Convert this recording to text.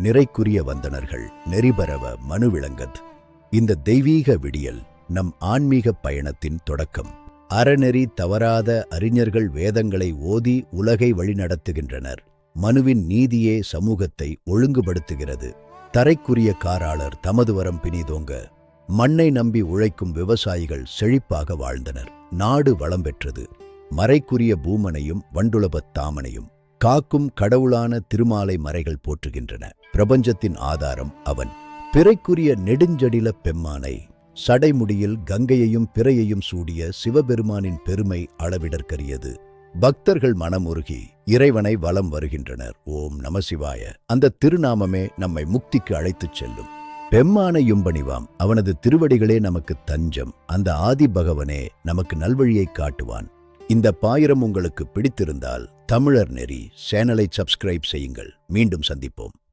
நிறைக்குரிய வந்தனர்கள் நெறிபரவ மனுவிளங்கத். இந்த தெய்வீக விடியல் நம் ஆன்மீக பயணத்தின் தொடக்கம். அறநெறி தவறாத அறிஞர்கள் வேதங்களை ஓதி உலகை வழிநடத்துகின்றனர். மனுவின் நீதியே சமூகத்தை ஒழுங்குபடுத்துகிறது. தரைக்குரிய காராளர் தமது வரம் பினிதோங்க. மண்ணை நம்பி உழைக்கும் விவசாயிகள் செழிப்பாக வாழ்ந்தனர். நாடு வளம் பெற்றது. மறைக்குரிய பூமனையும் வண்டுளபத் தாமனையும் காக்கும் கடவுளான திருமாலை மறைகள் போற்றுகின்றன. பிரபஞ்சத்தின் ஆதாரம் அவன். பிறைக்குரிய நெடுஞ்சடில பெம்மானை சடைமுடியில் கங்கையையும் பிறையையும் சூடிய சிவபெருமானின் பெருமை அளவிடற்கரியது. பக்தர்கள் மனமுருகி இறைவனை வலம் வருகின்றனர். ஓம் நமசிவாய. அந்த திருநாமமே நம்மை முக்திக்கு அழைத்துச் செல்லும். பெம்மானை யும்பணிவாம். அவனது திருவடிகளே நமக்கு தஞ்சம். அந்த ஆதி பகவனே நமக்கு நல்வழியை காட்டுவான். இந்த பாயிரம் உங்களுக்கு பிடித்திருந்தால் தமிழர் நெறி சேனலை சப்ஸ்கிரைப் செய்யுங்கள். மீண்டும் சந்திப்போம்.